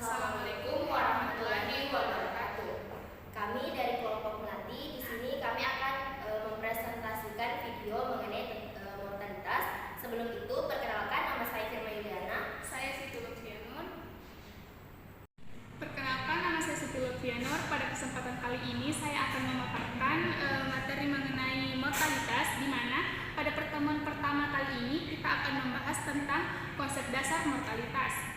Assalamualaikum warahmatullahi wabarakatuh. Kami dari kelompok melati di sini kami akan mempresentasikan video mengenai mortalitas. Sebelum itu, perkenalkan, nama saya Firma Yuliana. Saya Siti Lutfianur. Perkenalkan, nama saya Siti Lutfianur. Pada kesempatan kali ini saya akan memaparkan materi mengenai mortalitas, di mana pada pertemuan pertama kali ini kita akan membahas tentang konsep dasar mortalitas.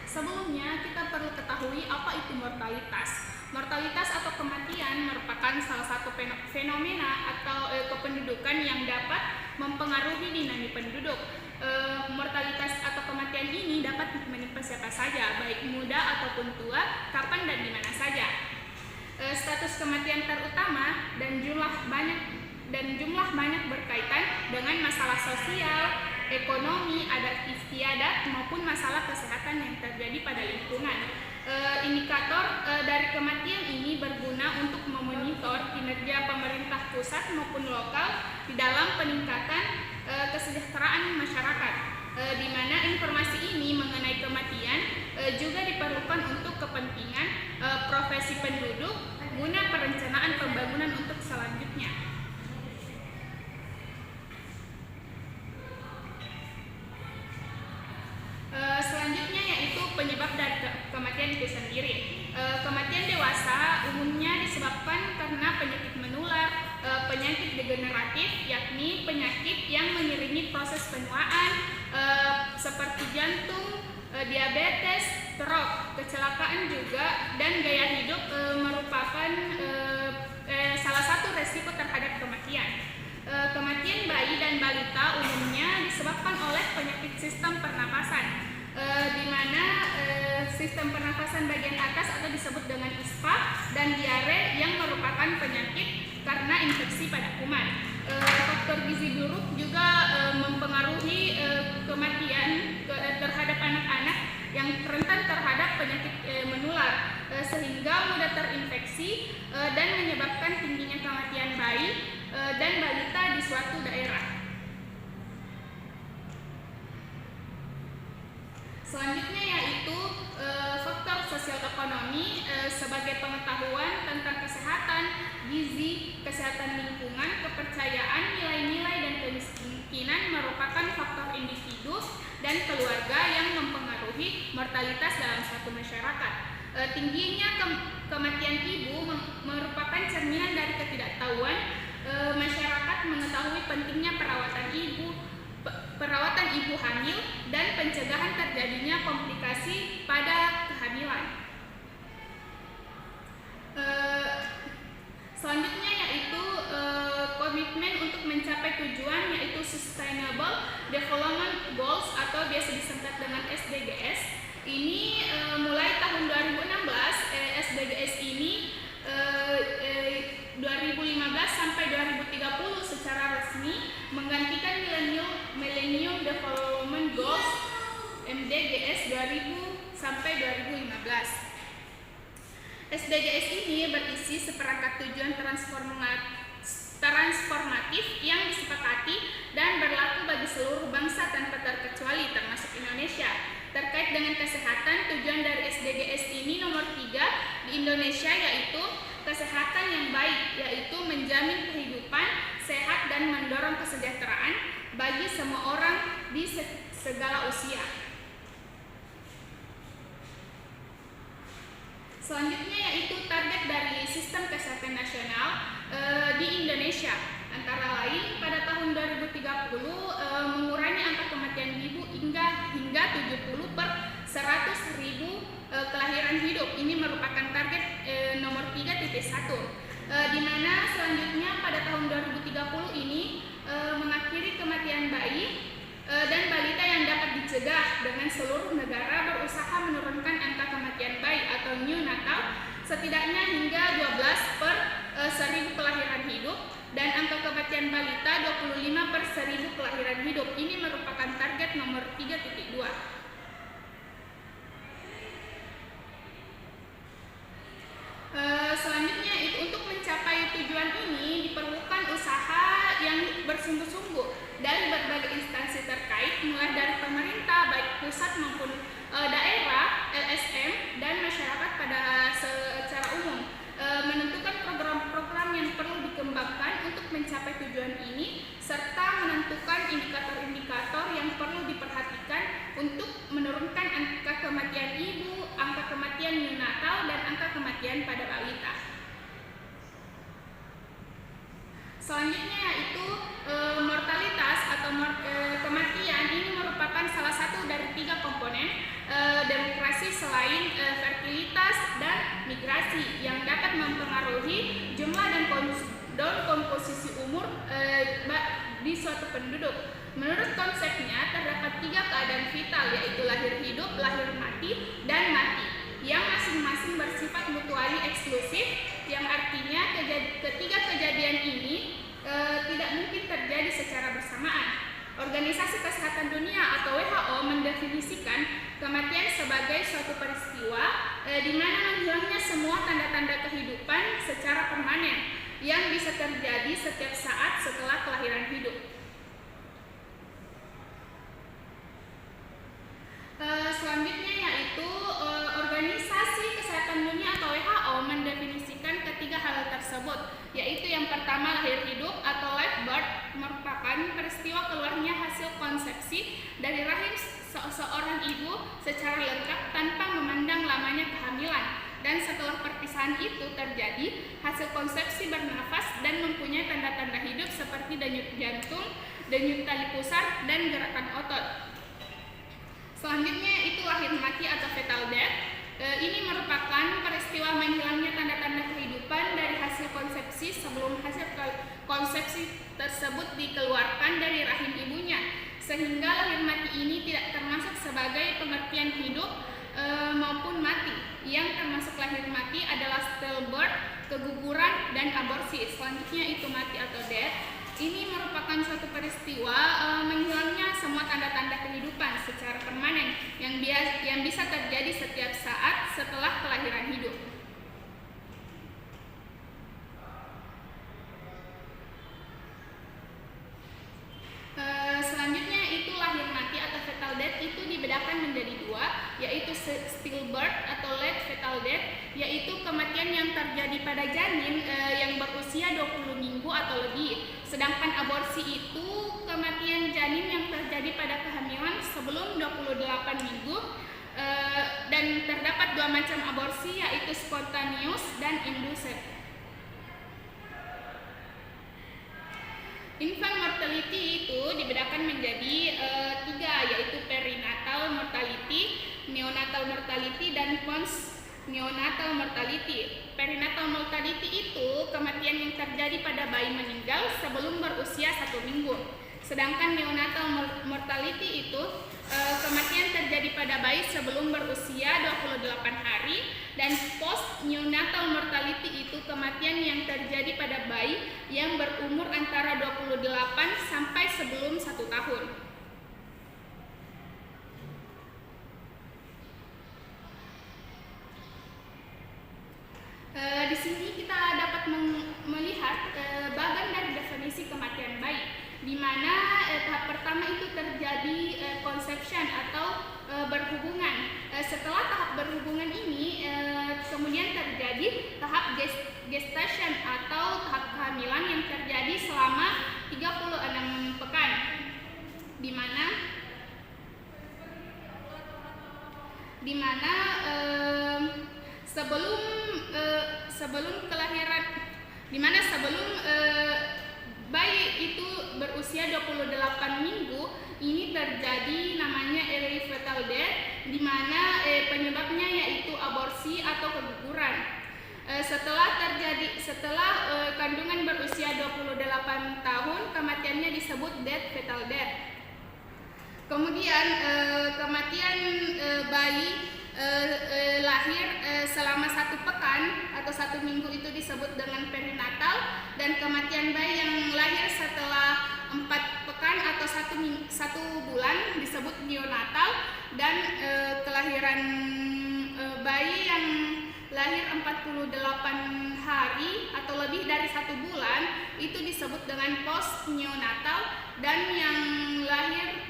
Sebelumnya, kita perlu ketahui apa itu mortalitas. Mortalitas atau kematian merupakan salah satu fenomena atau kependudukan yang dapat mempengaruhi dinamika penduduk. Mortalitas atau kematian ini dapat menimpa siapa saja, baik muda ataupun tua, kapan dan di mana saja. Status kematian terutama dan jumlah banyak berkaitan dengan masalah sosial, ekonomi, adat istiadat maupun masalah kesehatan yang terjadi pada lingkungan. Indikator dari kematian ini berguna untuk memonitor kinerja pemerintah pusat maupun lokal di dalam peningkatan kesejahteraan masyarakat, di mana informasi ini mengenai kematian juga diperlukan untuk kepentingan profesi penduduk guna perencanaan pembangunan untuk selanjutnya. Selanjutnya yaitu penyebab dari kematian itu sendiri. Kematian dewasa umumnya disebabkan karena penyakit menular, penyakit degeneratif, yakni penyakit yang mengiringi proses penuaan seperti jantung, diabetes, stroke, kecelakaan juga, dan gaya hidup merupakan salah satu resiko terhadap kematian. Kematian bayi dan balita umumnya disebabkan oleh penyakit sistem pernapasan, di mana sistem pernapasan bagian atas atau disebut dengan ISPA, dan diare yang merupakan penyakit karena infeksi pada kuman. Faktor gizi buruk juga mempengaruhi kematian terhadap anak-anak yang rentan terhadap penyakit menular, sehingga mudah terinfeksi dan menyebabkan tingginya kematian bayi dan balita di suatu daerah. Selanjutnya yaitu faktor sosial ekonomi sebagai pengetahuan tentang kesehatan, gizi, kesehatan lingkungan, kepercayaan, nilai-nilai dan kemiskinan merupakan faktor individu dan keluarga yang mempengaruhi mortalitas dalam suatu masyarakat. Tingginya kematian ibu merupakan cerminan dari ketidaktahuan masyarakat mengetahui pentingnya perawatan ibu hamil dan pencegahan terjadinya komplikasi pada kehamilan. Selanjutnya yaitu komitmen untuk mencapai tujuan, yaitu Sustainable Development Goals atau biasa disingkat dengan SDGs. Ini mulai tahun 2016 SDGs ini 2015 sampai 2030 secara resmi menggantikan Millennium Development Goals MDGs 2000 sampai 2015. SDGs ini berisi seperangkat tujuan transformatif yang disepakati dan berlaku bagi seluruh bangsa tanpa terkecuali, termasuk Indonesia. Terkait dengan kesehatan, tujuan dari SDGs ini nomor 3 di Indonesia yaitu kesehatan yang baik, yaitu menjamin kehidupan sehat dan mendorong kesejahteraan bagi semua orang di segala usia. Selanjutnya yaitu target dari sistem kesehatan nasional di Indonesia, antara lain pada tahun 2030 mengurangi angka kematian ibu hingga 70 per 100.000 kelahiran hidup. Ini merupakan target nomor 3.1, di mana selanjutnya pada tahun 2030 ini mengakhiri kematian bayi dan balita yang dapat dicegah dengan seluruh negara berusaha menurunkan angka kematian bayi atau neonatal setidaknya hingga 12 per 1.000 kelahiran hidup, dan angka kematian balita 25 per 1.000 kelahiran hidup. Ini merupakan target nomor 3.2. Selanjutnya untuk mencapai tujuan ini diperlukan usaha yang bersungguh-sungguh dari berbagai instansi terkait, mulai dari pemerintah baik pusat maupun daerah, LSM, dan masyarakat pada secara umum, menentukan program-program yang perlu dikembangkan untuk mencapai tujuan ini, serta menentukan indikator-indikator yang perlu diperhatikan untuk menurunkan angka kematian ibu, angka kematian neonatal, dan angka kematian pada balita. Selanjutnya yaitu mortalitas atau kematian. Ini merupakan salah satu dari 3 komponen demokrasi selain fertilitas dan migrasi yang dapat mempengaruhi jumlah dan komposisi umur di suatu penduduk. Menurut konsepnya terdapat 3 keadaan vital, yaitu lahir hidup, lahir mati, dan mati, yang masing-masing bersifat mutuali eksklusif, yang artinya ketiga kejadian ini tidak mungkin terjadi secara bersamaan. Organisasi Kesehatan Dunia atau WHO mendefinisikan kematian sebagai suatu peristiwa di mana menghilangnya semua tanda-tanda kehidupan secara permanen yang bisa terjadi setiap saat setelah kelahiran hidup. Selanjutnya yaitu Organisasi Kesehatan Dunia atau WHO mendefinisikan ketiga hal tersebut, yaitu yang pertama lahir hidup atau live birth merupakan peristiwa keluarnya hasil konsepsi dari rahim seorang ibu secara lengkap tanpa memandang lamanya kehamilan, dan setelah perpisahan itu terjadi hasil konsepsi bernafas dan mempunyai tanda-tanda hidup seperti denyut jantung, denyut tali pusar, dan gerakan otot. Selanjutnya itu lahir mati atau fetal death. Ini merupakan peristiwa menghilangnya tanda-tanda kehidupan dari hasil konsepsi sebelum hasil konsepsi tersebut dikeluarkan dari rahim ibunya, sehingga lahir mati ini tidak termasuk sebagai pengertian hidup maupun mati. Yang termasuk lahir mati adalah stillbirth, keguguran, dan aborsi. Selanjutnya itu mati atau death. Ini merupakan suatu peristiwa menghilangnya semua tanda-tanda kehidupan secara permanen yang bisa terjadi setiap saat setelah kelahiran hidup. Selanjutnya itu lahir mati atau fetal death itu dibedakan menjadi 2, yaitu stillbirth atau late fetal death, yaitu kematian yang terjadi pada janin yang berusia 20 minggu atau lebih. Sedangkan aborsi itu kematian janin yang terjadi pada kehamilan sebelum 28 minggu, dan terdapat 2 macam aborsi, yaitu spontaneous dan induced. Infant mortality itu dibedakan menjadi 3, yaitu perinatal mortality, neonatal mortality, dan post-neonatal mortality. Perinatal mortality itu kematian yang terjadi pada bayi meninggal sebelum berusia 1 minggu. Sedangkan neonatal mortality itu kematian terjadi pada bayi sebelum berusia 28 hari, dan post neonatal mortality itu kematian yang terjadi pada bayi yang berumur antara 28 sampai sebelum 1 tahun. Di sini kita dapat melihat bagian dari definisi kematian bayi, di mana tahap pertama itu terjadi conception atau berhubungan. Setelah tahap berhubungan ini kemudian terjadi tahap gestation atau tahap kehamilan yang terjadi selama 36 pekan, di mana sebelum kelahiran, sebelum bayi itu berusia 28 minggu ini terjadi namanya early fetal death, di mana penyebabnya yaitu aborsi atau keguguran. Setelah kandungan berusia 28 tahun, kematiannya disebut death fetal death. Kemudian kematian bayi lahir selama 1 pekan atau 1 minggu itu disebut dengan perinatal, dan kematian bayi yang lahir setelah 4 pekan atau 1 bulan disebut neonatal, dan kelahiran bayi yang lahir 48 hari atau lebih dari 1 bulan itu disebut dengan post neonatal dan yang lahir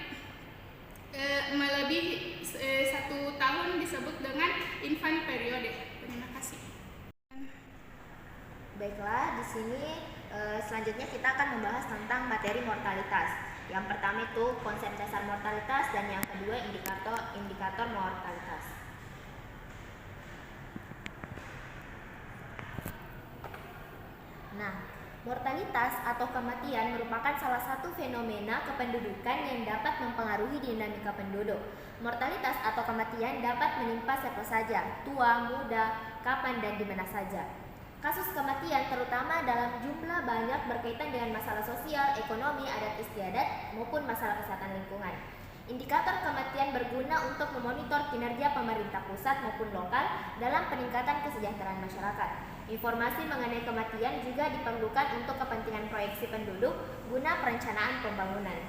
melebihi 1 tahun disebut dengan infant period. Terima kasih. Baiklah, di sini selanjutnya kita akan membahas tentang materi mortalitas. Yang pertama itu konsep dasar mortalitas dan yang kedua indikator mortalitas. Nah, mortalitas atau kematian merupakan salah satu fenomena kependudukan yang dapat mempengaruhi dinamika penduduk. Mortalitas atau kematian dapat menimpa siapa saja, tua, muda, kapan dan di mana saja. Kasus kematian terutama dalam jumlah banyak berkaitan dengan masalah sosial, ekonomi, adat istiadat maupun masalah kesehatan lingkungan. Indikator kematian berguna untuk memonitor kinerja pemerintah pusat maupun lokal dalam peningkatan kesejahteraan masyarakat. Informasi mengenai kematian juga diperlukan untuk kepentingan proyeksi penduduk guna perencanaan pembangunan.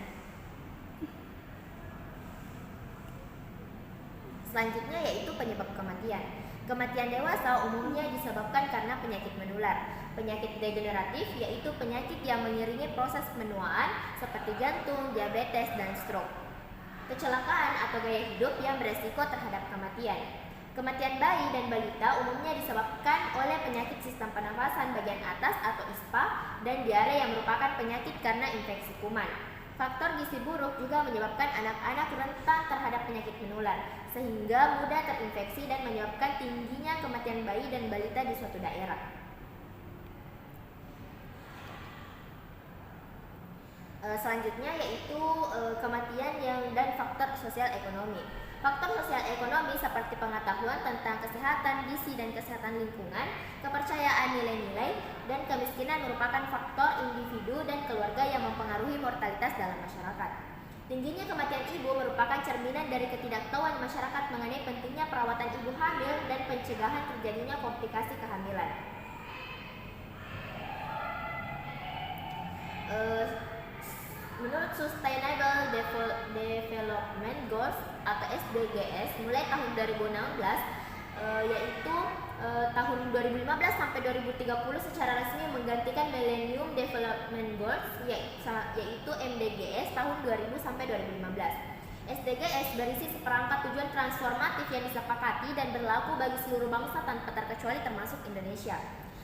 Selanjutnya yaitu penyebab kematian. Kematian dewasa umumnya disebabkan karena penyakit menular. Penyakit degeneratif yaitu penyakit yang mengiringi proses penuaan seperti jantung, diabetes, dan stroke. Kecelakaan atau gaya hidup yang beresiko terhadap kematian. Kematian bayi dan balita umumnya disebabkan oleh penyakit sistem pernafasan bagian atas atau ISPA dan diare yang merupakan penyakit karena infeksi kuman. Faktor gizi buruk juga menyebabkan anak-anak rentan terhadap penyakit menular, sehingga mudah terinfeksi dan menyebabkan tingginya kematian bayi dan balita di suatu daerah. Selanjutnya yaitu kematian dan faktor sosial ekonomi. Faktor sosial ekonomi seperti pengetahuan tentang kesehatan, gizi dan kesehatan lingkungan, kepercayaan nilai-nilai, dan kemiskinan merupakan faktor individu dan keluarga yang mempengaruhi mortalitas dalam masyarakat. Tingginya kematian ibu merupakan cerminan dari ketidaktahuan masyarakat mengenai pentingnya perawatan ibu hamil dan pencegahan terjadinya komplikasi kehamilan. Menurut Sustainable Development Goals atau SDGs mulai tahun 2016 yaitu tahun 2015 sampai 2030 secara resmi menggantikan Millennium Development Goals yaitu MDGs tahun 2000 sampai 2015. SDGs berisi seperangkat tujuan transformatif yang disepakati dan berlaku bagi seluruh bangsa tanpa terkecuali termasuk Indonesia.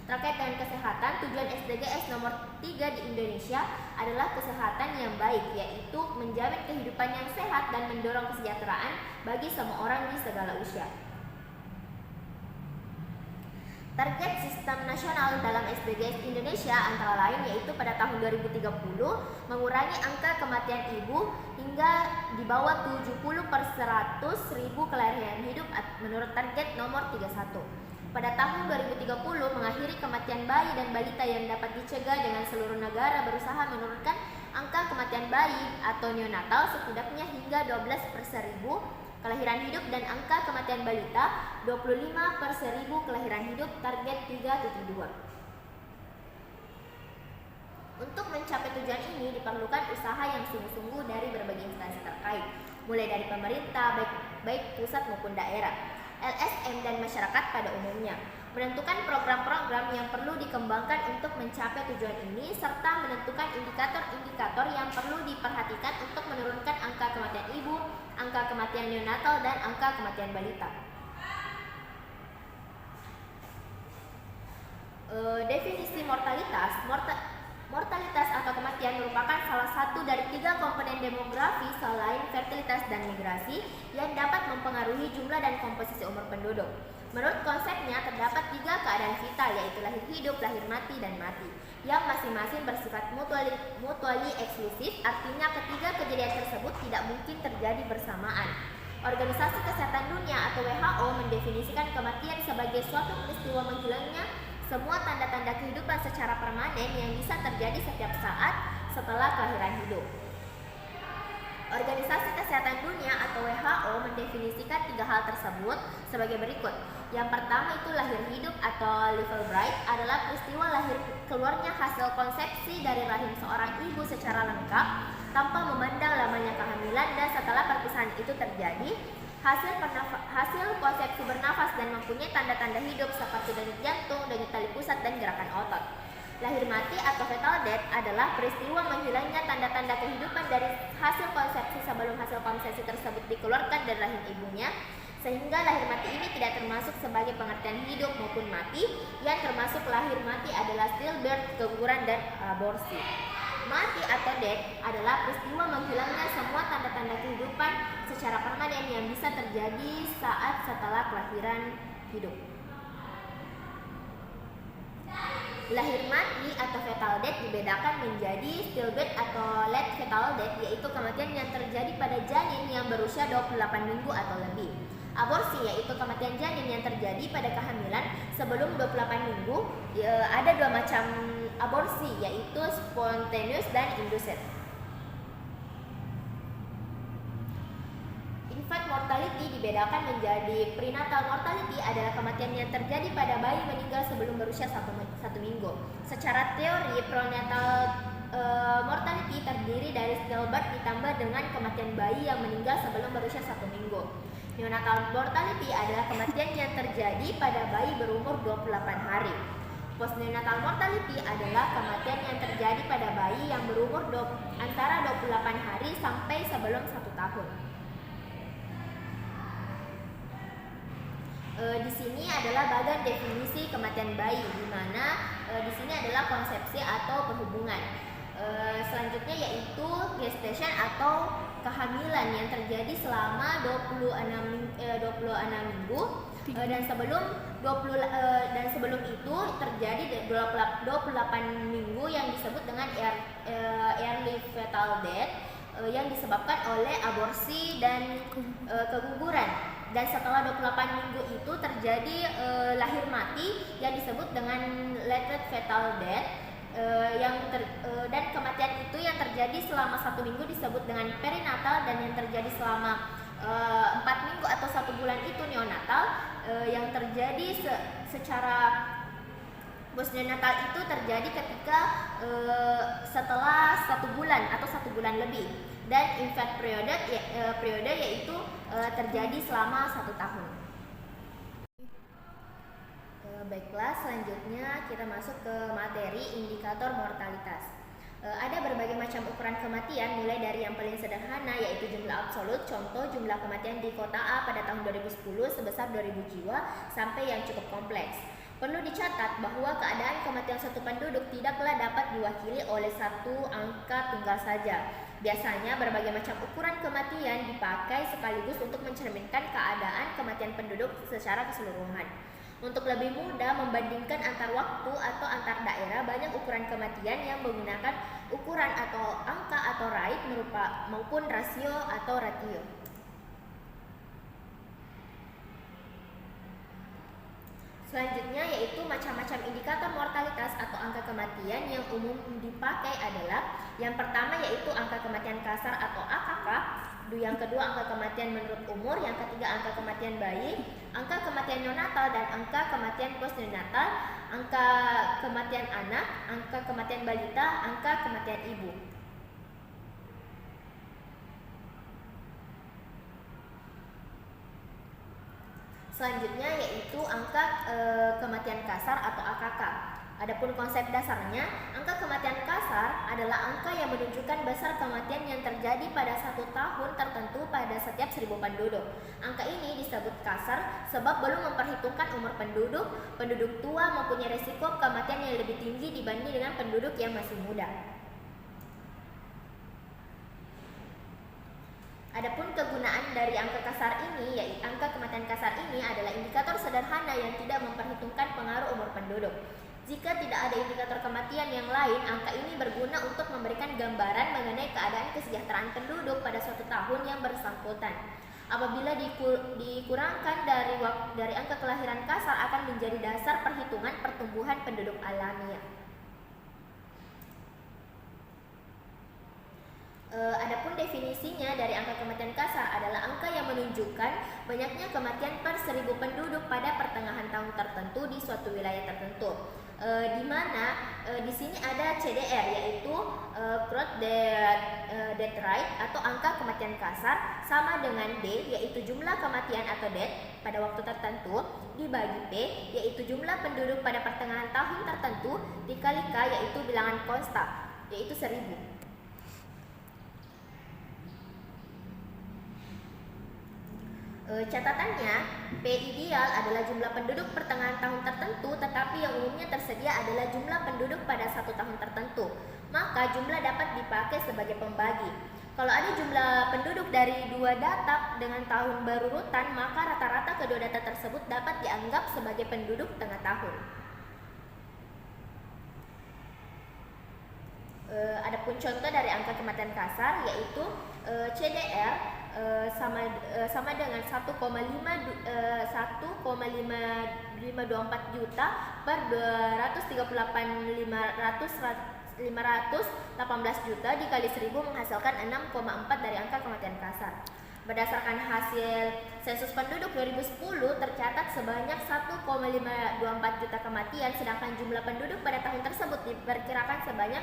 Terkait dengan kesehatan, tujuan SDGs nomor 3 di Indonesia adalah kesehatan yang baik, yaitu menjamin kehidupan yang sehat dan mendorong kesejahteraan bagi semua orang di segala usia. Target sistem nasional dalam SDGs Indonesia antara lain yaitu pada tahun 2030 mengurangi angka kematian ibu hingga di bawah 70/100.000 kelahiran hidup menurut target nomor 31. Pada tahun 2030 mengakhiri kematian bayi dan balita yang dapat dicegah dengan seluruh negara berusaha menurunkan angka kematian bayi atau neonatal setidaknya hingga 12/1000 kelahiran hidup dan angka kematian balita 25/1000 kelahiran hidup target 3.2. Untuk mencapai tujuan ini diperlukan usaha yang sungguh-sungguh dari berbagai instansi terkait, mulai dari pemerintah baik pusat maupun daerah, LSM dan masyarakat pada umumnya, menentukan program-program yang perlu dikembangkan untuk mencapai tujuan ini serta menentukan indikator-indikator yang perlu diperhatikan untuk menurunkan angka kematian ibu, angka kematian neonatal dan angka kematian balita. Definisi mortalitas. Mortalitas atau kematian merupakan salah satu dari 3 komponen demografi selain fertilitas dan migrasi yang dapat mempengaruhi jumlah dan komposisi umur penduduk. Menurut konsepnya terdapat 3 keadaan vital yaitu lahir hidup, lahir mati, dan mati yang masing-masing bersifat mutually eksklusif, artinya ketiga kejadian tersebut tidak mungkin terjadi bersamaan. Organisasi Kesehatan Dunia atau WHO mendefinisikan kematian sebagai suatu peristiwa menghilangnya semua tanda-tanda kehidupan secara permanen yang bisa terjadi setiap saat setelah kelahiran hidup. Organisasi Kesehatan Dunia atau WHO mendefinisikan 3 hal tersebut sebagai berikut. Yang pertama itu lahir hidup atau live birth adalah peristiwa lahir keluarnya hasil konsepsi dari rahim seorang ibu secara lengkap tanpa memandang lamanya kehamilan dan setelah perpisahan itu terjadi hasil konsepsi bernafas dan mempunyai tanda-tanda hidup seperti denyut jantung, denyut tali pusat, dan gerakan otot. Lahir mati atau fetal death adalah peristiwa menghilangnya tanda-tanda tanda-tanda kehidupan dari hasil konsepsi sebelum hasil konsepsi tersebut dikeluarkan dari rahim ibunya, sehingga lahir mati ini tidak termasuk sebagai pengertian hidup maupun mati. Yang termasuk lahir mati adalah stillbirth, keguguran, dan aborsi. Mati atau death adalah peristiwa menghilangnya semua tanda-tanda kehidupan secara permanen yang bisa terjadi saat setelah kelahiran hidup. Lahir mati atau fetal death dibedakan menjadi stillbirth atau late fetal death, yaitu kematian yang terjadi pada janin yang berusia 28 minggu atau lebih. Aborsi yaitu kematian janin yang terjadi pada kehamilan sebelum 28 minggu. Ada dua macam aborsi, yaitu spontaneous dan induced. Infant mortality dibedakan menjadi prenatal mortality adalah kematian yang terjadi pada bayi meninggal sebelum berusia 1 minggu. Secara teori, prenatal mortality terdiri dari stillbirth ditambah dengan kematian bayi yang meninggal sebelum berusia 1 minggu. Neonatal mortality adalah kematian yang terjadi pada bayi berumur 28 hari. Postneonatal mortality adalah kematian yang terjadi pada bayi yang berumur antara 28 hari sampai sebelum 1 tahun. Di sini adalah bagian definisi kematian bayi, di mana di sini adalah konsepsi atau perhubungan. Selanjutnya yaitu gestation atau kehamilan yang terjadi selama 26 minggu dan sebelum itu terjadi 28 minggu yang disebut dengan early fetal death yang disebabkan oleh aborsi dan keguguran. Dan setelah 28 minggu itu terjadi lahir mati yang disebut dengan late fetal death. Dan kematian itu yang terjadi selama 1 minggu disebut dengan perinatal, dan yang terjadi selama 4 minggu atau 1 bulan itu neonatal. Yang terjadi secara postneonatal itu terjadi ketika setelah 1 bulan atau 1 bulan lebih, dan infant periode yaitu terjadi selama 1 tahun. Baiklah, selanjutnya kita masuk ke materi indikator mortalitas. Ada berbagai macam ukuran kematian, mulai dari yang paling sederhana yaitu jumlah absolut, contoh jumlah kematian di kota A pada tahun 2010 sebesar 2000 jiwa, sampai yang cukup kompleks. Perlu dicatat bahwa keadaan kematian satu penduduk tidaklah dapat diwakili oleh satu angka tunggal saja. Biasanya berbagai macam ukuran kematian dipakai sekaligus untuk mencerminkan keadaan kematian penduduk secara keseluruhan. Untuk lebih mudah membandingkan antar waktu atau antar daerah, banyak ukuran kematian yang menggunakan ukuran atau angka atau rate maupun rasio atau ratio. Selanjutnya yaitu macam-macam indikator mortalitas atau angka kematian yang umum dipakai adalah yang pertama yaitu angka kematian kasar atau AKK, yang kedua angka kematian menurut umur, yang ketiga angka kematian bayi, angka kematian neonatal dan angka kematian postneonatal, angka kematian anak, angka kematian balita, angka kematian ibu. Selanjutnya yaitu angka kematian kasar atau AKK. Adapun konsep dasarnya, angka kematian kasar adalah angka yang menunjukkan besar kematian yang terjadi pada 1 tahun tertentu pada setiap 1000 penduduk. Angka ini disebut kasar sebab belum memperhitungkan umur penduduk. Penduduk tua mempunyai risiko kematian yang lebih tinggi dibanding dengan penduduk yang masih muda. Adapun kegunaan dari angka kasar ini, yaitu angka kematian kasar ini adalah indikator sederhana yang tidak memperhitungkan pengaruh umur penduduk. Jika tidak ada indikator kematian yang lain, angka ini berguna untuk memberikan gambaran mengenai keadaan kesejahteraan penduduk pada suatu tahun yang bersangkutan. Apabila dikurangkan dari angka kelahiran kasar akan menjadi dasar perhitungan pertumbuhan penduduk alamiah. Adapun definisinya dari angka kematian kasar adalah angka yang menunjukkan banyaknya kematian per 1000 penduduk pada pertengahan tahun tertentu di suatu wilayah tertentu. Di mana di sini ada CDR yaitu growth death rate atau angka kematian kasar sama dengan D yaitu jumlah kematian atau death pada waktu tertentu dibagi P yaitu jumlah penduduk pada pertengahan tahun tertentu dikali K yaitu bilangan konstan yaitu 1000. Catatannya, P ideal adalah jumlah penduduk pertengahan tahun tertentu, tetapi yang umumnya tersedia adalah jumlah penduduk pada satu tahun tertentu. Maka jumlah dapat dipakai sebagai pembagi. Kalau ada jumlah penduduk dari dua data dengan tahun berurutan, maka rata-rata kedua data tersebut dapat dianggap sebagai penduduk tengah tahun. Adapun contoh dari angka kematian kasar yaitu CDR sama dengan 1,524 juta per 238.518 juta dikali 1000 menghasilkan 6,4 dari angka kematian kasar. Berdasarkan hasil sensus penduduk 2010 tercatat sebanyak 1,524 juta kematian, sedangkan jumlah penduduk pada tahun tersebut diperkirakan sebanyak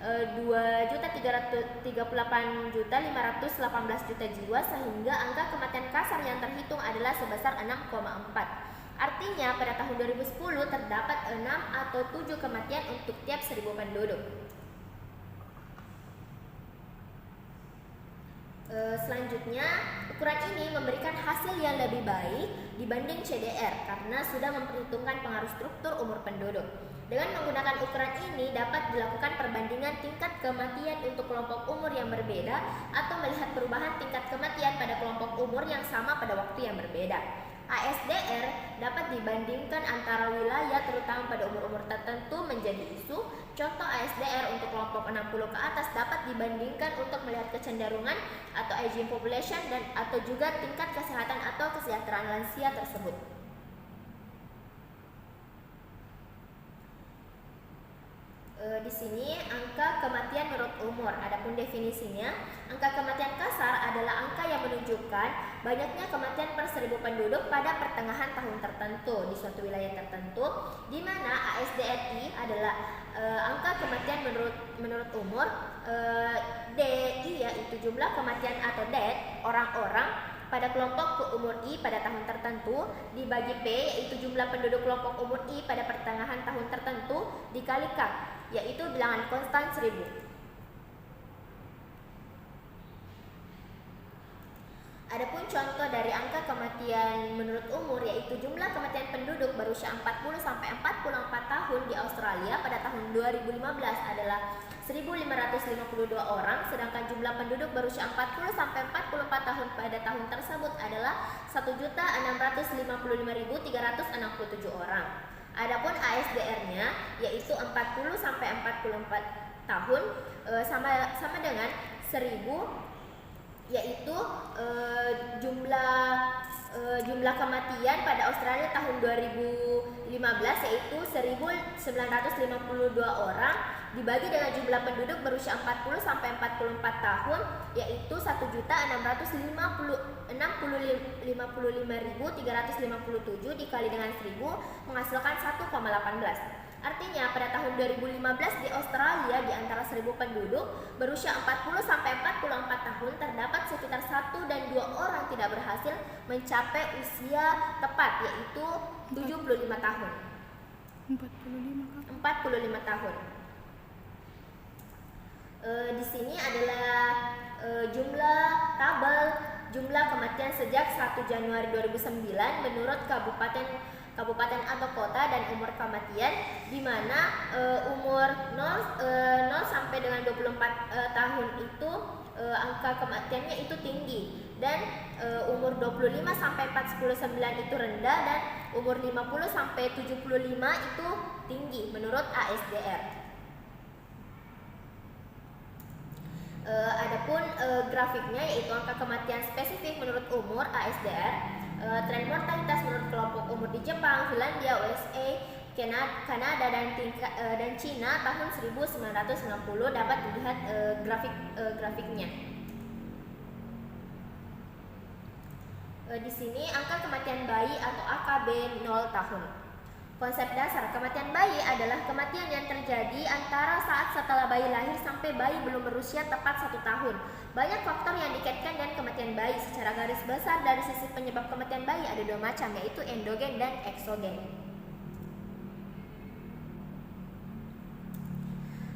2.338.518 juta jiwa, sehingga angka kematian kasar yang terhitung adalah sebesar 6,4. Artinya pada tahun 2010 terdapat 6 atau 7 kematian untuk tiap 1000 penduduk. Selanjutnya, ukuran ini memberikan hasil yang lebih baik dibanding CDR karena sudah memperhitungkan pengaruh struktur umur penduduk. Dengan menggunakan ukuran ini dapat dilakukan perbandingan tingkat kematian untuk kelompok umur yang berbeda atau melihat perubahan tingkat kematian pada kelompok umur yang sama pada waktu yang berbeda. ASDR dapat dibandingkan antara wilayah terutama pada umur-umur tertentu menjadi isu. Contoh ASDR untuk kelompok 60 ke atas dapat dibandingkan untuk melihat kecenderungan atau aging population dan atau juga tingkat kesehatan atau kesejahteraan lansia tersebut. Di sini angka kematian menurut umur. Adapun definisinya, angka kematian kasar adalah angka yang menunjukkan banyaknya kematian per 1000 penduduk pada pertengahan tahun tertentu di suatu wilayah tertentu, di mana ASDRI adalah angka kematian menurut umur, DI yaitu jumlah kematian atau death orang-orang pada kelompok umur I pada tahun tertentu, dibagi P yaitu jumlah penduduk kelompok umur I pada pertengahan tahun tertentu, dikali K yaitu bilangan konstan 1000. Adapun contoh dari angka kematian menurut umur yaitu jumlah kematian penduduk berusia 40 sampai 44 tahun di Australia pada tahun 2015 adalah 1.552 orang, sedangkan jumlah penduduk berusia 40 sampai 44 tahun pada tahun tersebut adalah 1.655.367 orang. Adapun ASDR-nya yaitu 40 sampai 44 tahun sama dengan 1000 yaitu jumlah kematian pada Australia tahun 2015 yaitu 1.952 orang dibagi dengan jumlah penduduk berusia 40 sampai 44 tahun yaitu 1.655.357 dikali dengan 1000 menghasilkan 1,18. Artinya pada tahun 2015 di Australia di antara 1000 penduduk berusia 40 sampai 44 tahun terdapat sekitar 1 dan 2 orang tidak berhasil mencapai usia tepat yaitu 75 tahun. 45 tahun. Di sini adalah jumlah kematian sejak 1 Januari 2009 menurut kabupaten atau kota dan umur kematian, di mana umur 0 sampai dengan 24 tahun itu angka kematiannya itu tinggi dan umur 25 sampai 49 itu rendah dan umur 50 sampai 75 itu tinggi menurut ASDR. Adapun grafiknya yaitu angka kematian spesifik menurut umur ASDR, tren mortalitas menurut kelompok umur di Jepang, Finlandia, USA, Kanada dan Cina tahun 1960 dapat dilihat grafiknya. Di sini angka kematian bayi atau AKB 0 tahun. Konsep dasar kematian bayi adalah kematian yang terjadi antara saat setelah bayi lahir sampai bayi belum berusia tepat 1 tahun. Banyak faktor yang dikaitkan dengan kematian bayi. Secara garis besar dari sisi penyebab kematian bayi ada 2 macam, yaitu endogen dan eksogen.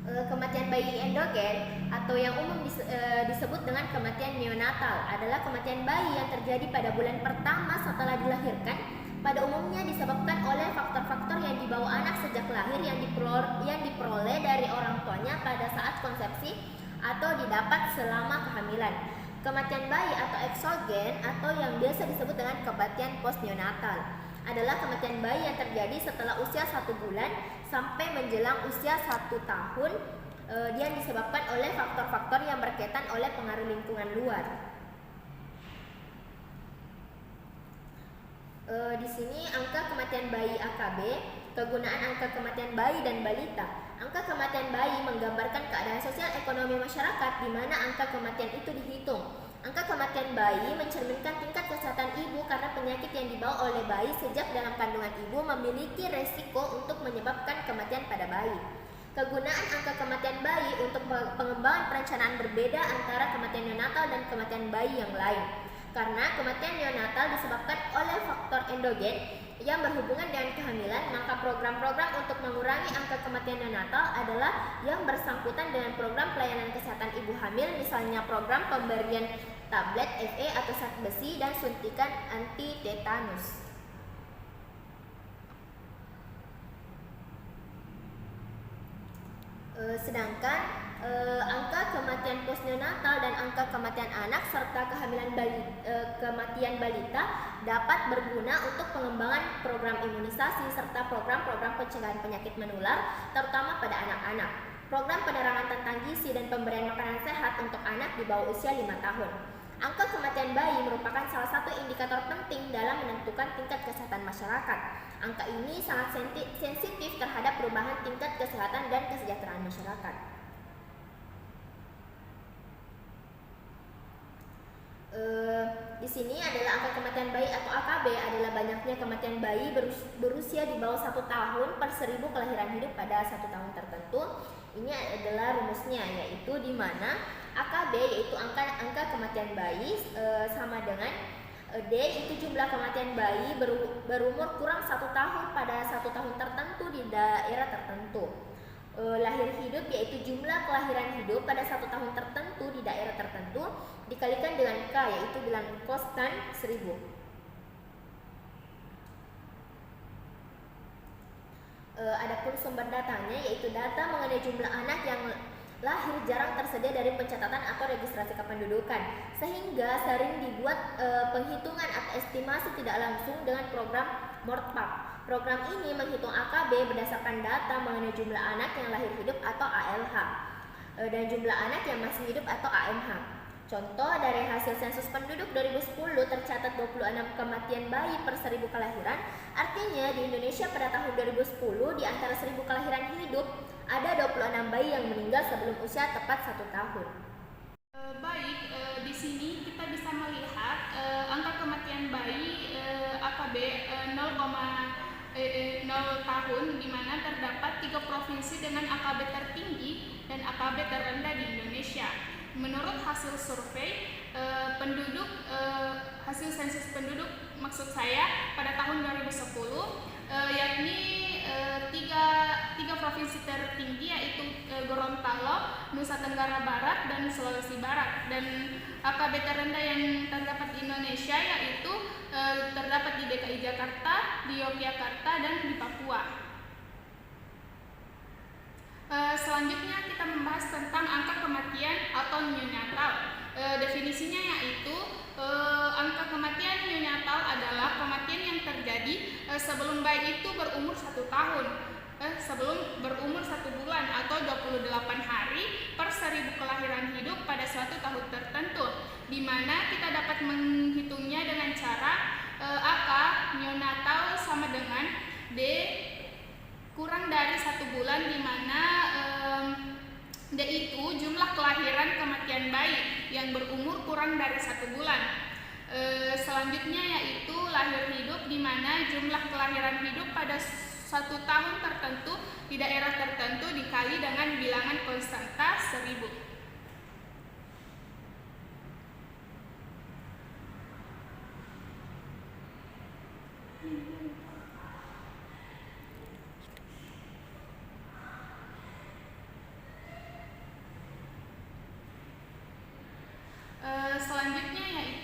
Kematian bayi endogen atau yang umum disebut dengan kematian neonatal adalah kematian bayi yang terjadi pada bulan pertama setelah dilahirkan. Pada umumnya disebabkan oleh faktor-faktor yang dibawa anak sejak lahir yang diperoleh dari orang tuanya pada saat konsepsi atau didapat selama kehamilan. Kematian bayi atau eksogen atau yang biasa disebut dengan kematian postneonatal adalah kematian bayi yang terjadi setelah usia 1 bulan sampai menjelang usia 1 tahun, yang disebabkan oleh faktor-faktor yang berkaitan oleh pengaruh lingkungan luar. Di sini angka kematian bayi AKB, kegunaan angka kematian bayi dan balita. Angka kematian bayi menggambarkan keadaan sosial ekonomi masyarakat di mana angka kematian itu dihitung. Angka kematian bayi mencerminkan tingkat kesehatan ibu karena penyakit yang dibawa oleh bayi sejak dalam kandungan ibu memiliki resiko untuk menyebabkan kematian pada bayi. Kegunaan angka kematian bayi untuk pengembangan perencanaan berbeda antara kematian neonatal dan kematian bayi yang lain. Karena kematian neonatal disebabkan oleh faktor endogen yang berhubungan dengan kehamilan, maka program-program untuk mengurangi angka kematian neonatal adalah yang bersangkutan dengan program pelayanan kesehatan ibu hamil, misalnya program pemberian tablet FE atau zat besi dan suntikan anti tetanus. Sedangkan angka kematian postneonatal dan angka kematian anak serta kematian balita dapat berguna untuk pengembangan program imunisasi serta program-program pencegahan penyakit menular terutama pada anak-anak. Program penerangan tentang gizi dan pemberian makanan sehat untuk anak di bawah usia 5 tahun. Angka kematian bayi merupakan salah satu indikator penting dalam menentukan tingkat kesehatan masyarakat. Angka ini sangat sensitif terhadap perubahan tingkat kesehatan dan kesejahteraan masyarakat. Di sini adalah angka kematian bayi atau AKB adalah banyaknya kematian bayi berusia di bawah 1 tahun per 1000 kelahiran hidup pada 1 tahun tertentu. Ini adalah rumusnya, yaitu di mana AKB yaitu angka kematian bayi sama dengan D itu jumlah kematian bayi berumur kurang 1 tahun pada 1 tahun tertentu di daerah tertentu. Lahir hidup yaitu jumlah kelahiran hidup pada 1 tahun tertentu di daerah tertentu dikalikan dengan K yaitu bilangan konstan 1000. Adapun sumber datanya yaitu data mengenai jumlah anak yang lahir jarang tersedia dari pencatatan atau registrasi kependudukan, sehingga sering dibuat penghitungan atau estimasi tidak langsung dengan program MORTPAP. Program ini menghitung AKB berdasarkan data mengenai jumlah anak yang lahir hidup atau ALH dan jumlah anak yang masih hidup atau AMH. Contoh dari hasil sensus penduduk 2010 tercatat 26 kematian bayi per 1000 kelahiran. Artinya di Indonesia pada tahun 2010 di antara 1000 kelahiran hidup ada 26 bayi yang meninggal sebelum usia tepat 1 tahun. Di sini kita bisa melihat angka kematian bayi AKB 0 tahun di mana terdapat 3 provinsi dengan AKB tertinggi dan AKB terendah di Indonesia. Menurut hasil survei hasil sensus penduduk maksud saya pada tahun 2010 yakni tiga provinsi tertinggi yaitu Gorontalo, Nusa Tenggara Barat dan Sulawesi Barat, dan AKB terendah yang terdapat di Indonesia yaitu terdapat di DKI Jakarta, di Yogyakarta dan di Papua. Selanjutnya kita membahas tentang angka kematian atau neonatal. Definisinya yaitu angka kematian neonatal adalah kematian yang terjadi sebelum bayi itu berumur 1 tahun, sebelum berumur 1 bulan atau 28 hari per 1000 kelahiran hidup pada suatu tahun tertentu, di mana kita dapat menghitungnya dengan cara angka neonatal sama dengan D kurang dari 1 bulan, di mana D itu jumlah kelahiran kematian bayi yang berumur kurang dari 1 bulan. Selanjutnya yaitu lahir hidup, di mana jumlah kelahiran hidup pada 1 tahun tertentu di daerah tertentu dikali dengan bilangan konstanta 1000.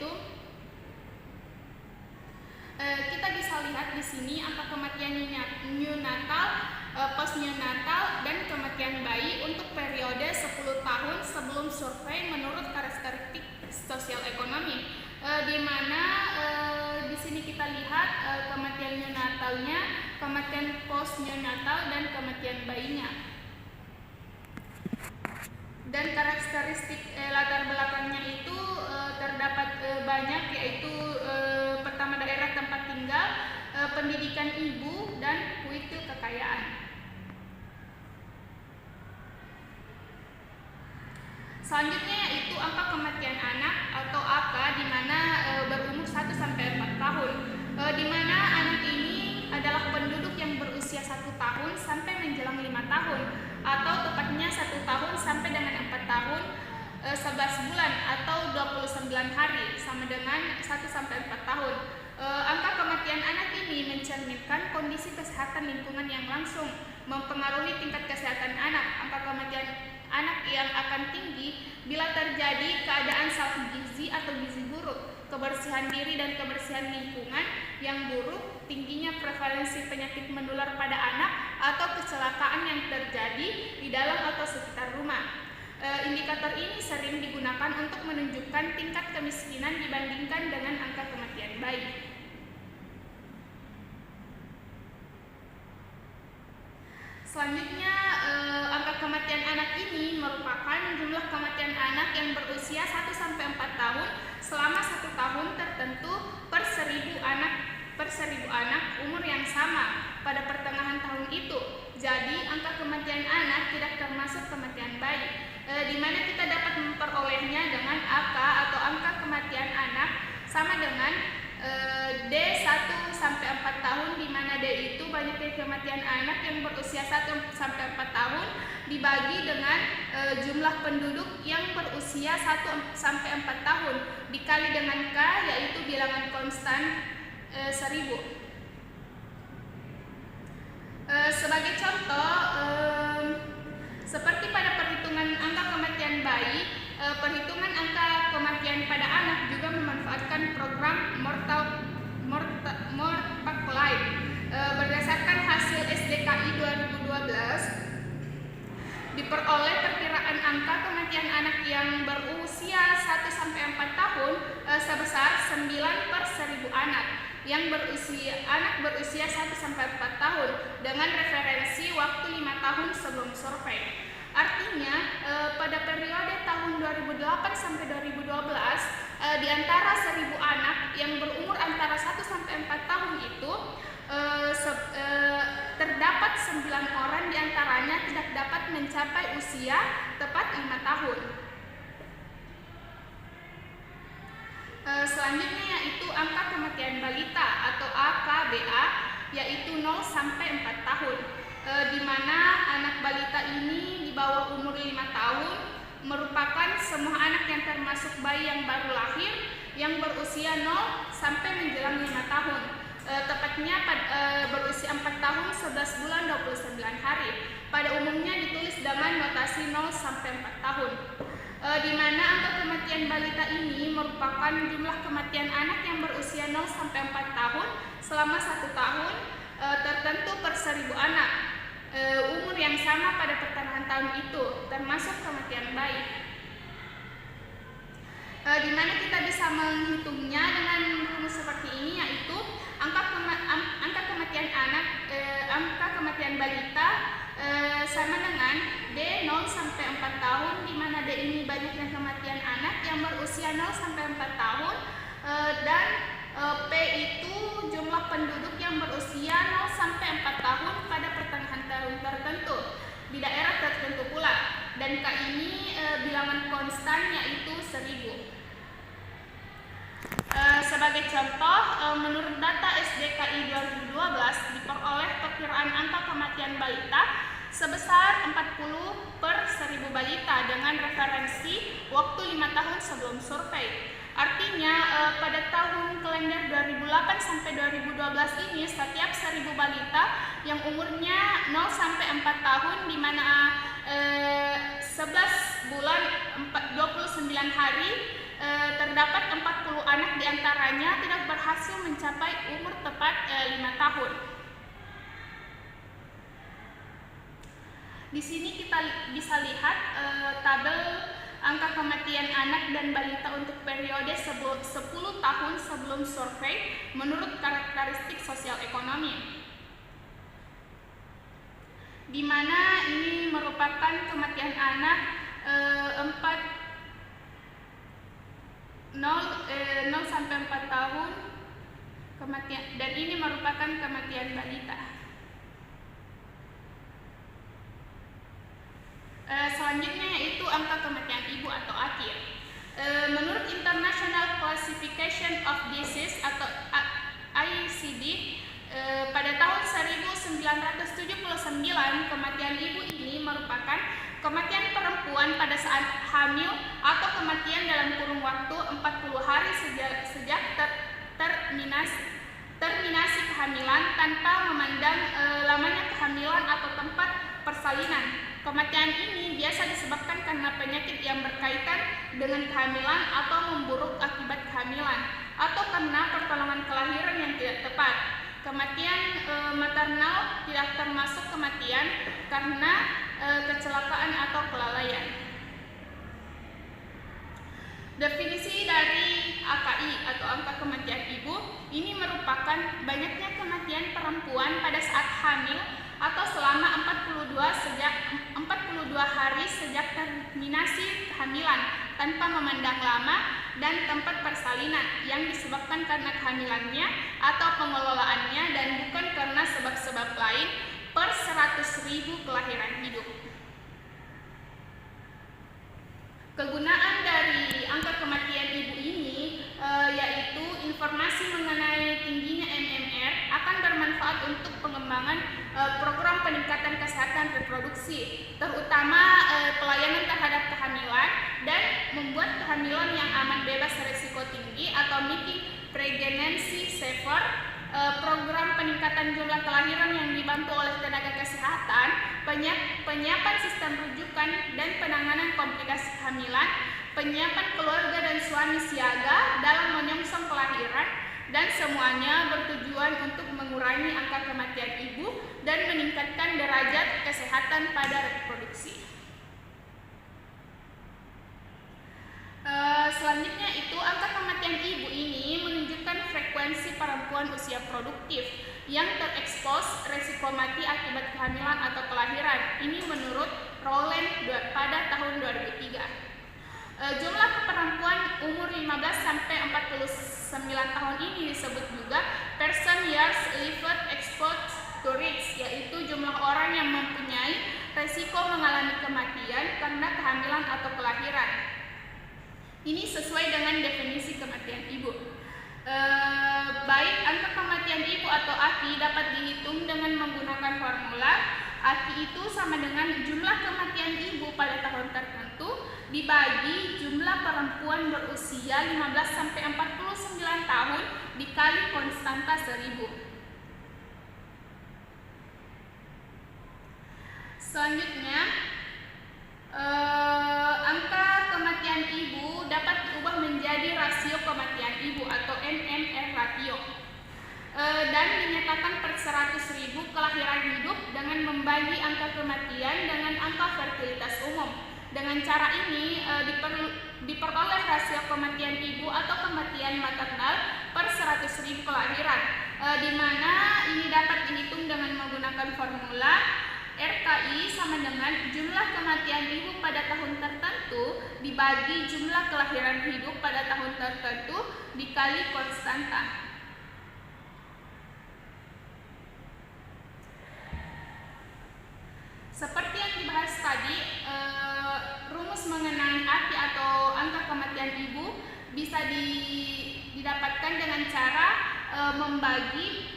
yaitu kita bisa lihat di sini angka kematian neonatal, postneonatal, dan kematian bayi untuk periode 10 tahun sebelum survei menurut karakteristik sosial ekonomi, di mana di sini kita lihat kematian neonatalnya, kematian postneonatal, dan kematian bayinya. Dan karakteristik latar belakangnya itu terdapat banyak, yaitu pertama daerah tempat tinggal, pendidikan ibu, dan kuil kekayaan. Selanjutnya yaitu angka kematian anak atau AK, di mana berumur 1 sampai 4 tahun, di mana anak ini adalah penduduk yang berusia 1 tahun sampai menjelang 5 tahun, atau tepatnya 1 tahun sampai dengan 4 tahun 11 bulan atau 29 hari, sama dengan 1 sampai 4 tahun. Angka kematian anak ini mencerminkan kondisi kesehatan lingkungan yang langsung mempengaruhi tingkat kesehatan anak. Angka kematian anak yang akan tinggi bila terjadi keadaan salah gizi atau gizi buruk, kebersihan diri dan kebersihan lingkungan yang buruk, tingginya prevalensi penyakit menular pada anak, atau kecelakaan yang terjadi di dalam atau sekitar rumah. Indikator ini sering digunakan untuk menunjukkan tingkat kemiskinan dibandingkan dengan angka kematian bayi. Selanjutnya, angka kematian anak ini merupakan jumlah kematian anak yang berusia 1 sampai 4 tahun selama 1 tahun tertentu per 1000 anak umur yang sama pada pertengahan tahun itu. Jadi, angka kematian anak tidak termasuk kematian bayi, di mana kita dapat memperolehnya dengan AK atau angka kematian anak sama dengan D 1 sampai 4 tahun, di mana D itu banyaknya kematian anak yang berusia 1 sampai 4 tahun dibagi dengan jumlah penduduk yang berusia 1 sampai 4 tahun dikali dengan K, yaitu bilangan konstan 1000. Sebagai contoh, seperti pada perhitungan angka kematian bayi, perhitungan angka kematian pada anak juga memanfaatkan program Morpaklife. Berdasarkan hasil SDKI 2012, diperoleh perkiraan angka kematian anak yang berusia 1 sampai 4 tahun sebesar 9 per 1000 anak yang berusia 1 sampai 4 tahun dengan referensi waktu 5 tahun sebelum survei. Artinya, pada periode tahun 2008 sampai 2012, di antara 1000 anak yang berumur antara 1 sampai 4 tahun itu, terdapat 9 orang diantaranya tidak dapat mencapai usia tepat 5 tahun. Selanjutnya yaitu angka kematian balita atau AKBA, yaitu 0 sampai 4 tahun, di mana anak balita ini di bawah umur 5 tahun merupakan semua anak yang termasuk bayi yang baru lahir yang berusia 0 sampai menjelang 5 tahun, tepatnya berusia 4 tahun 11 bulan 29 hari. Pada umumnya ditulis dengan notasi 0 sampai 4 tahun. Di mana angka kematian balita ini merupakan jumlah kematian anak yang berusia 0 sampai 4 tahun selama 1 tahun tertentu per 1000 anak umur yang sama pada pertengahan tahun itu, termasuk kematian bayi. Di mana kita bisa menghitungnya dengan rumus seperti ini, yaitu angka kematian balita sama dengan D 0 sampai 4 tahun, di mana D ini banyaknya kematian anak yang berusia 0 sampai 4 tahun, dan P itu jumlah penduduk yang berusia 0 sampai 4 tahun pada pertengahan tahun tertentu di daerah tertentu pula, dan K ini bilangan konstan yaitu 1000. Sebagai contoh, menurut data SDKI 2012 diperoleh perkiraan angka kematian balita sebesar 40 per 1000 balita dengan referensi waktu 5 tahun sebelum survei. Artinya pada tahun kalender 2008 sampai 2012 ini setiap 1000 balita yang umurnya 0 sampai 4 tahun, di mana 11 bulan 29 hari terdapat 40 anak diantaranya tidak berhasil mencapai umur tepat 5 tahun. Di sini kita bisa lihat tabel angka kematian anak dan balita untuk periode 10 tahun sebelum survei menurut karakteristik sosial ekonomi, di mana ini merupakan kematian anak 0 sampai 4 tahun kematian, dan ini merupakan kematian balita. Selanjutnya yaitu angka kematian ibu atau AKIR. Menurut International Classification of Disease atau ICD, pada tahun 1979 kematian ibu ini merupakan kematian perempuan pada saat hamil atau kematian dalam kurun waktu 40 hari sejak terminasi kehamilan tanpa memandang lamanya kehamilan atau tempat persalinan. Kematian ini biasa disebabkan karena penyakit yang berkaitan dengan kehamilan atau memburuk akibat kehamilan, atau karena pertolongan kelahiran yang tidak tepat. Kematian maternal tidak termasuk kematian karena kecelakaan atau kelalaian. Definisi dari AKI atau angka kematian ibu ini merupakan banyaknya kematian perempuan pada saat hamil atau selama 42 hari sejak terminasi kehamilan tanpa memandang lama dan tempat persalinan yang disebabkan karena kehamilannya atau pengelolaannya dan bukan karena sebab-sebab lain per 100.000 kelahiran hidup. Kegunaan dari angka kematian ibu ini yaitu informasi mengenai tingginya MMR akan bermanfaat untuk pengembangan program peningkatan kesehatan reproduksi, terutama pelayanan terhadap kehamilan dan membuat kehamilan yang aman bebas risiko tinggi atau making pregnancy safer. Program peningkatan jumlah kelahiran yang dibantu oleh tenaga kesehatan, penyiapan sistem rujukan dan penanganan komplikasi kehamilan, penyiapan keluarga dan suami siaga dalam menyongsong kelahiran, dan semuanya bertujuan untuk mengurangi angka kematian ibu dan meningkatkan derajat kesehatan pada reproduksi. Selanjutnya itu angka kematian ibu ini menunjukkan frekuensi perempuan usia produktif yang terekspos resiko mati akibat kehamilan atau kelahiran. Ini menurut Rowland pada tahun 2003. Jumlah perempuan umur 15 sampai 49 tahun ini disebut juga person years lived exposed to risk, yaitu jumlah orang yang mempunyai resiko mengalami kematian karena kehamilan atau kelahiran. Ini sesuai dengan definisi kematian ibu. Baik angka kematian ibu atau AKI dapat dihitung dengan menggunakan formula. AKI itu sama dengan jumlah kematian ibu pada tahun tertentu dibagi jumlah perempuan berusia 15 sampai 49 tahun dikali konstanta 1000. Selanjutnya, angka kematian ibu dapat diubah menjadi rasio kematian ibu atau MMR ratio dan dinyatakan per 100.000 kelahiran hidup dengan membagi angka kematian dengan angka fertilitas umum. Dengan cara ini diperoleh rasio kematian ibu atau kematian maternal per 100.000 kelahiran, di mana ini dapat dihitung dengan menggunakan formula RKI sama dengan jumlah kematian ibu pada tahun tertentu dibagi jumlah kelahiran hidup pada tahun tertentu dikali konstanta. Seperti yang dibahas tadi, rumus mengenai AKI atau angka kematian ibu bisa didapatkan dengan cara membagi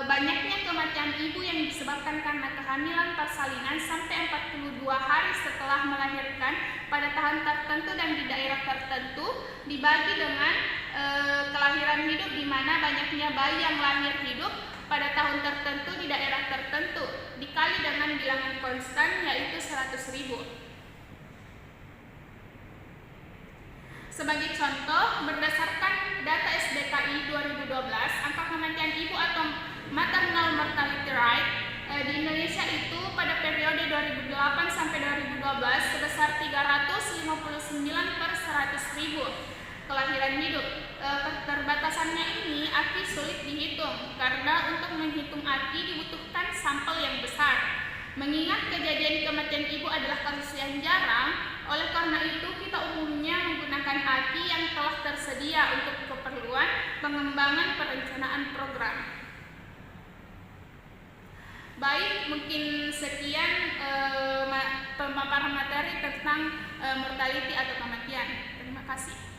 banyaknya kematian ibu yang disebabkan karena kehamilan persalinan sampai 42 hari setelah melahirkan pada tahun tertentu dan di daerah tertentu dibagi dengan kelahiran hidup, di mana banyaknya bayi yang lahir hidup pada tahun tertentu di daerah tertentu dikali dengan bilangan konstan yaitu 100.000. Sebagai contoh, berdasarkan data SDKI 2012, angka kematian ibu atau maternal mortality rate di Indonesia itu pada periode 2008 sampai 2012 sebesar 359 per 100.000 kelahiran hidup. Keterbatasannya ini AKI sulit dihitung karena untuk menghitung AKI dibutuhkan sampel yang besar. Mengingat kejadian kematian ibu adalah kasus yang jarang, oleh karena itu kita umumnya menggunakan AKI yang telah tersedia untuk keperluan pengembangan perencanaan program. Baik, mungkin sekian pemaparan materi tentang mortality atau kematian. Terima kasih.